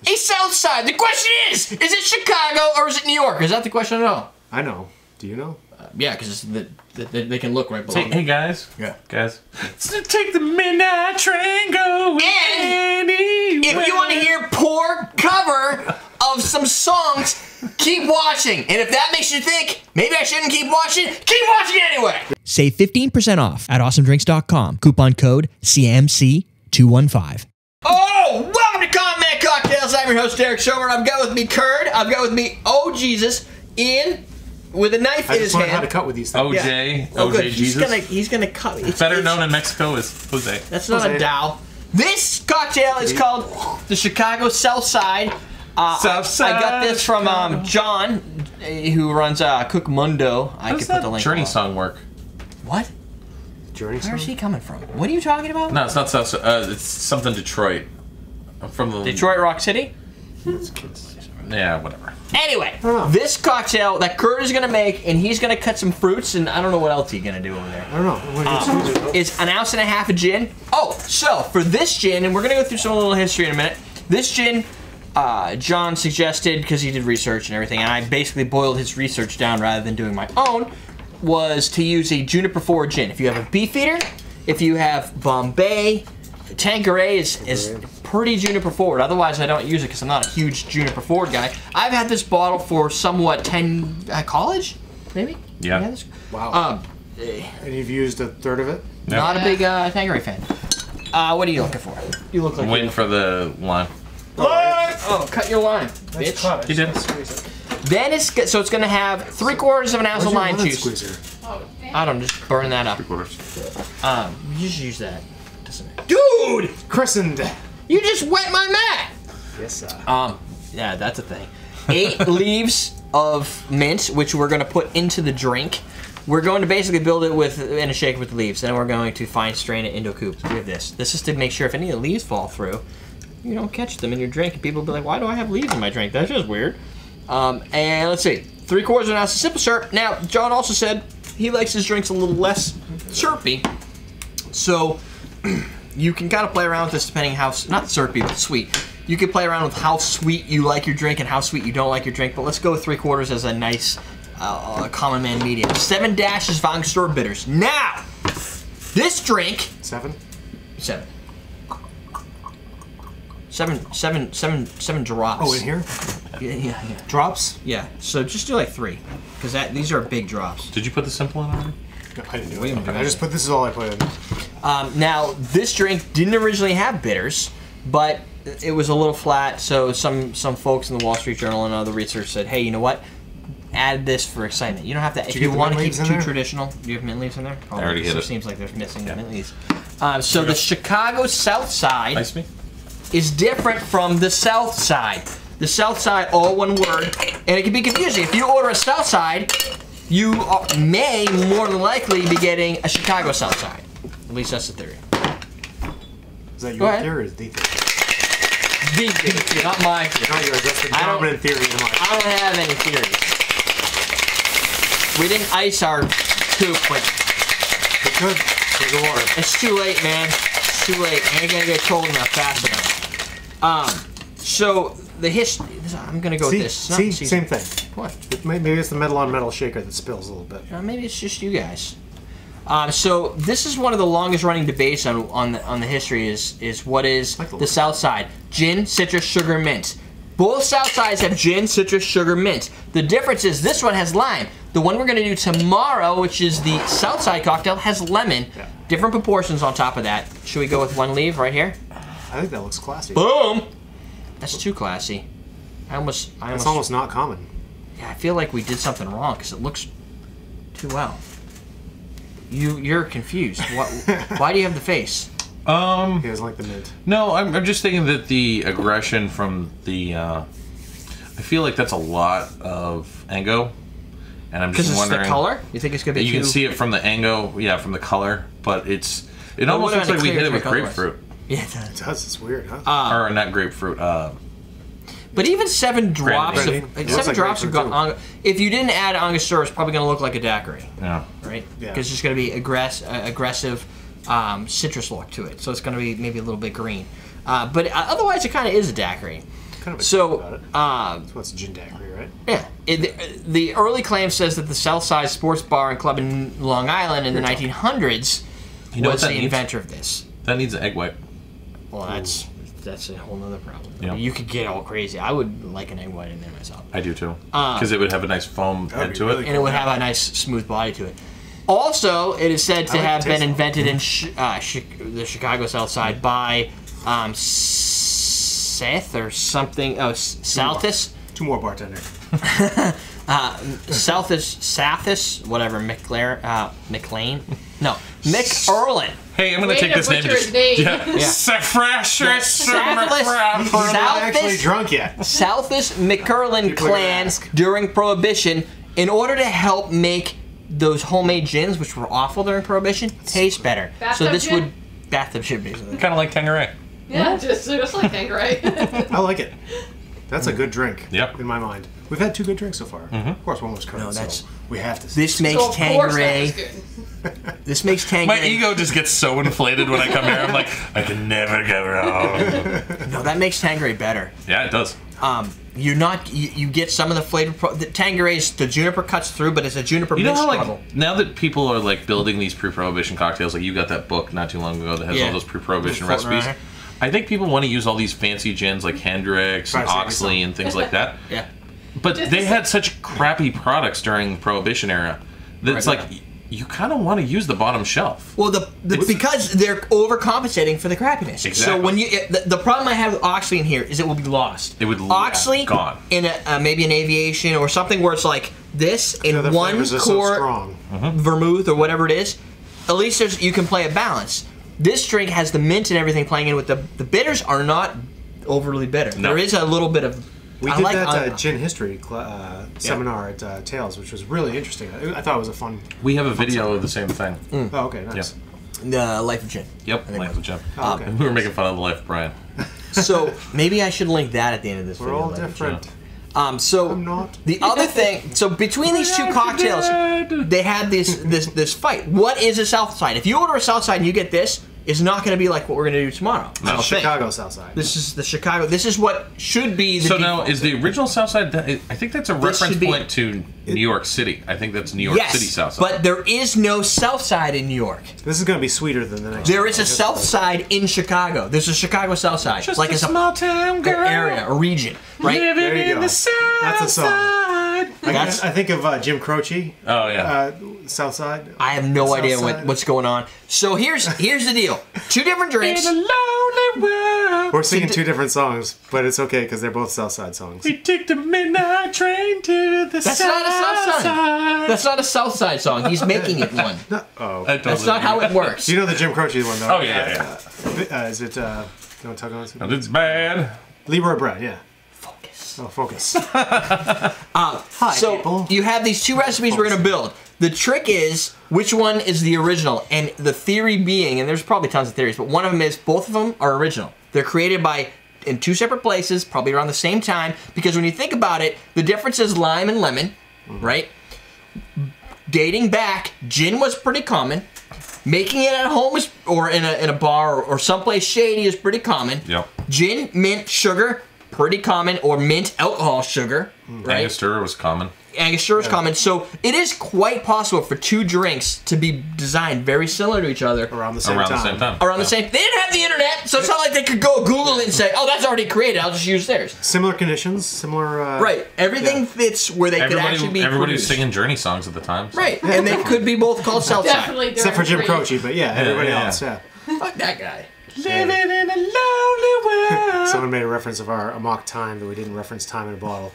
a Southside. The question is it Chicago or is it New York? Is that the question at all? I know. Do you know? Yeah, because they can look right below. Hey guys. Yeah. Guys. So take the midnight train, go anywhere. If you want to hear poor cover of some songs, keep watching. And if that makes you think, maybe I shouldn't keep watching anyway. Save 15% off at awesomedrinks.com. Coupon code CMC215. Oh, welcome to Comment Cocktails. I'm your host, Derek Schober. I've got with me Curd. I've got with me, oh Jesus, Ian with a knife in his hand. I just learned how to cut with these things. OJ. Yeah. Oh, OJ good. Jesus. He's gonna cut. Better known in Mexico as Jose. That's not a Dow. This cocktail is called the Chicago Southside. Southside. I got this from John, who runs Cook Mundo. I How could does put the that link. Journey on. song work? What? Journey song? Where's he coming from? What are you talking about? No, it's not Southside. It's something Detroit. From the Detroit Rock City? Yeah, whatever. Anyway, this cocktail that Kurt is gonna make, and he's gonna cut some fruits, and I don't know what else he's gonna do over there. I don't know. Is an ounce and a half of gin. Oh, so for this gin, and we're gonna go through some little history in a minute. This gin, John suggested, because he did research and everything, and I basically boiled his research down rather than doing my own, was to use a juniper-forward gin. If you have a Beefeater, if you have Bombay, Tanqueray is pretty juniper-forward. Otherwise, I don't use it because I'm not a huge juniper-forward guy. I've had this bottle for somewhat college, maybe? Yeah. Wow. And you've used a third of it? Yeah. Not a big Tanqueray fan. What are you looking for? You look like Waiting for the line. Oh, cut your lime, bitch. He did. Then it's gonna have 3/4 of an ounce of lime juice. Squeezer? I don't just burn that up. 3/4. You just use that. Doesn't it? Dude, Christened. you just wet my mat. Yes, sir. Yeah, that's a thing. 8 leaves of mint, which we're gonna put into the drink. We're going to basically build it in a shaker with the leaves, and then we're going to fine strain it into a coupe. We have this. This is to make sure if any of the leaves fall through, you don't catch them in your drink, and people will be like, why do I have leaves in my drink? That's just weird. And let's see, 3/4 of an ounce of simple syrup. Now, John also said he likes his drinks a little less syrupy, so you can kind of play around with this depending how, not syrupy, but sweet. You can play around with how sweet you like your drink and how sweet you don't like your drink, but let's go with 3/4 as a nice common man medium. 7 dashes of Angostura bitters. Now, this drink... 7? 7. 7 drops. Oh, in here? Yeah. Drops? Yeah, so just do like 3, because these are big drops. Did you put the simple in already? No, I didn't do it. I just put, this is all I put in. Now, this drink didn't originally have bitters, but it was a little flat, so some folks in the Wall Street Journal and other research said, hey, you know what? Add this for excitement. You don't have to, if you want to keep it too traditional. Do you have mint leaves in there? I already hit it. It seems like there's missing mint leaves. So the Chicago Southside is different from the Southside. The Southside, all one word, and it can be confusing. If you order a Southside, you may more than likely be getting a Chicago Southside. At least that's the theory. Is that your theory or is the theory? The theory, not my theory. Not yours, that's the dominant theory in mine. I don't have any theories. We didn't ice our coupe, but We could. There's the water. it's too late, man. It's too late. I ain't gonna get cold enough fast enough. So the history. I'm gonna go with this. See, same thing. What? Maybe it's the metal on metal shaker that spills a little bit. Maybe it's just you guys. So this is one of the longest running debates on the history is what is the Southside. Gin, citrus, sugar, mint. Both Southsides have gin, citrus, sugar, mint. The difference is this one has lime. The one we're gonna do tomorrow, which is the Southside cocktail, has lemon. Yeah. Different proportions on top of that. Should we go with 1 leaf right here? I think that looks classy. Boom! That's too classy. It's almost not common. Yeah, I feel like we did something wrong because it looks too well. You're confused. Why do you have the face? He doesn't like the mint. No, I'm just thinking that the aggression from the. I feel like that's a lot of Ango, and I'm just wondering. Because it's the color. You think it's gonna be? You can see it from the Ango, yeah, from the color, but it almost looks like we hit it with grapefruit. Yeah, it does. It does. It's weird, huh? Or not grapefruit. But even 7 drops of grapefruit if you didn't add Angostura, it's probably going to look like a daiquiri. Yeah. Right? Yeah. Because there's going to be aggressive citrus look to it. So it's going to be maybe a little bit green. But otherwise, it kind of is a daiquiri. kind of So, about it. So it's gin daiquiri, right? Yeah. The early claim says that the Southside Sports Bar and Club in Long Island in the 1900s was the inventor of this. That needs an egg white. Well, that's a whole nother problem. Yeah. I mean, you could get all crazy. I would like an egg white in there myself. I do too. Because it would have a nice foam head to it. And it would have a nice smooth body to it. Also, it is said to have been invented in the Chicago South Side by Seth or something. Oh, Southis. Two more bartender. Southis, whatever. McLean. No, Mick Erlin. Hey, I'm gonna take this name. Not actually drunk yet. Southis McCurlin clan during Prohibition, in order to help make those homemade gins, which were awful during Prohibition, taste better. Bathtub So this gin? would bathtub gin basically. Kind of like Tanqueray. Yeah, just like Tanqueray. I like it. That's a good drink. Yep. In my mind, we've had 2 good drinks so far. Of course, one was current. that's- so we have to. This makes So of course that was Tanqueray. good. This makes Tanqueray. My ego just gets so inflated when I come here. I'm like, I can never go wrong. No, that makes Tanqueray better. Yeah, it does. You get some of the flavor. The Tanqueray's, the juniper cuts through, but it's a juniper You know mixed how trouble. like now that people are like building these pre-prohibition cocktails, like you got that book not too long ago that has Yeah. all those pre-prohibition Floating recipes. around. I think people want to use all these fancy gins like Hendrix and Try to save Oxley and things like that. Yeah. But Just they the had such crappy products during Prohibition era that it's Right. like you kind of want to use the bottom shelf. Well, because they're overcompensating for the crappiness. So Exactly. when the problem I have with Oxley in here is it will be lost. It would Oxley gone. in maybe an aviation or something where it's like this in the one flavors are so core strong. vermouth or whatever it is. At least you can play a balance. This drink has the mint and everything playing in with the bitters are not overly bitter. No. There is a little bit of. We I did like that gin history seminar at Tales, which was really interesting. I thought it was a fun. We have a video of the same thing. Oh, okay, nice. the Life of Gin. Yep, Life of Jim. Oh, okay. We were making fun of the Life of Brian. So maybe I should link that at the end of this We're video. all Life of Gin. different. So I'm not. the other thing, so between these two cocktails, they had this fight. What is a Southside? If you order a Southside and you get this, it's not going to be like what we're going to do tomorrow. I don't think. Chicago Southside. This is the Chicago. This is what should be the So now, default. is the original Southside? I think that's a This reference should be- point to New York City. I think that's New York yes, City Southside. but there is no Southside in New York. This is going to be sweeter than the next. There one. is a Southside in Chicago. There's a Chicago Southside, Just like a it's a small town girl area, a region, right? living There you in go. the South That's a song. Side. That's- I think of Jim Croce. Oh yeah. Southside. I have no idea Southside. what's going on. So here's the deal: 2 different drinks. In a lonely world, We're singing 2 different songs, but it's okay because they're both Southside songs. we took the midnight train to the That's South not a Southside. Side. That's not a Southside song. He's making it one. Oh. That's not how it works. You know the Jim Croce one, though. Oh yeah. Is it? You know what I'm talking about? It's bad. Leroy Bread, yeah. Focus. Oh, focus. So people. you have these 2 recipes we're gonna build. The trick is which one is the original, and the theory being, and there's probably tons of theories, but one of them is both of them are original. They're created in 2 separate places, probably around the same time, because when you think about it, the difference is lime and lemon, right? Dating back, gin was pretty common. Making it at home or in a bar or someplace shady is pretty common. Yep. Gin, mint, sugar, pretty common, or mint alcohol sugar, right? Angostura was common. Angostura is common. So it is quite possible for 2 drinks to be designed very similar to each other Around the same Around time. the same time. around the same. They didn't have the internet, so it's not like they could go Google it and say, "Oh, that's already created. I'll just use theirs." Similar conditions, similar. Right. Everything Yeah. fits where they could actually be Everybody was produced. singing Journey songs at the time. So. Right, and they could be both called Southside. Definitely. Except for Jim during Croce, but yeah, everybody yeah. else, yeah. Fuck that guy. Living in a lonely world. Someone made a reference of our mock time, but we didn't reference time in a bottle.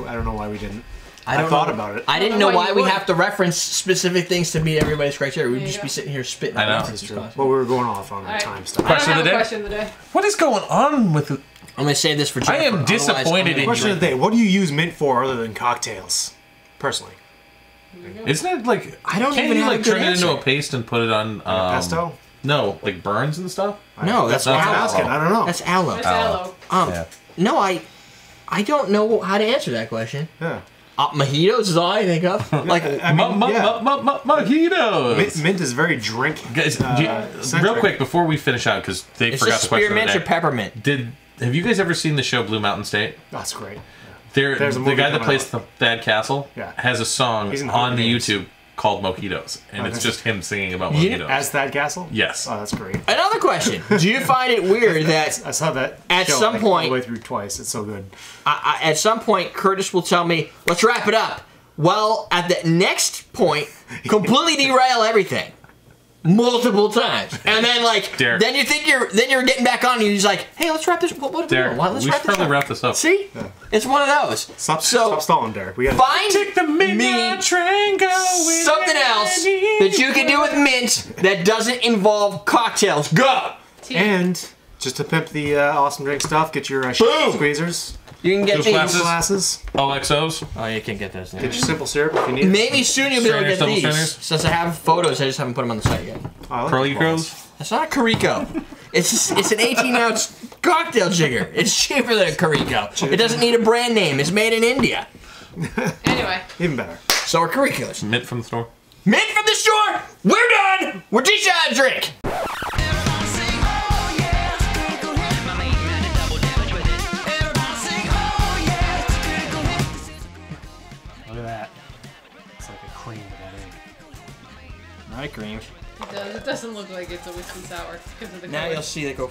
I don't know why we didn't. I thought about it. I didn't know why you we would. have to reference specific things to meet everybody's criteria. We'd There you just be go. sitting here spitting. I know. out That's answers. true. Well, we were going off on All right. time stuff. I don't Question have of the a day? question of the day. What is going on with the... I'm gonna save this for I Jennifer. am otherwise disappointed I'm in gonna Question of the day: what do you use mint for other than cocktails? Personally, Isn't it like... I don't can't even you have a like good turn it into answer. a paste and put it on... pesto. No, like burns and stuff? No, that's not I'm aloe. asking. I don't know. That's aloe. That's aloe. Yeah. No, I don't know how to answer that question. Yeah. Mojitos is all I think of. Like, I mean, yeah. Mojitos! Mint is very drink. Guys, real centric. quick before we finish out, because they it's forgot just the question of the spearmint day. or peppermint. Did Have you guys ever seen the show Blue Mountain State? That's great. The movie guy that coming plays out. the Thad Castle has a song He's in on the Hunger Games. YouTube called Mojitos, and it's just him singing about You- mojitos. As Thad Castle? Yes. Oh, that's great. Another question: do you find it weird that I saw that At show, some like, point- all the way through twice. It's so good. at some point Curtis will tell me, "Let's wrap it up." Well, at the next point, completely derail everything. Multiple times, and then Derek. then you think you're getting back on, and he's like, "Hey, let's wrap this. What are we Derek, doing? Why, let's we wrap should this probably up." wrap this up. See, it's one of those. Stop stalling, Derek. We got Find the me train going something else that you can do with mint that doesn't involve cocktails. Go. And just to pimp the awesome drink stuff, get your Boom! squeezers, You can get Two these. glasses. glasses, OXOs. Oh, you can get those. get your simple syrup if you need it. Maybe soon you'll be able to Strainers, get double these. strainers? Since I have photos, I just haven't put them on the site yet. Oh, I like Curly the balls. Crows. It's not a Carico. It's an 18-ounce cocktail jigger. It's cheaper than a Carico. It doesn't need a brand name. It's made in India. Anyway. Even better. So are Caricos. Mint from the store. Mint from the store. We're done. We're teaching you how to drink. Look at that. It's like a cream with that egg. Not cream. It doesn't look like it's a whiskey sour because of the Now color. you'll see they go.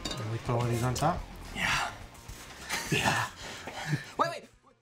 Can we put one of these on top? Yeah.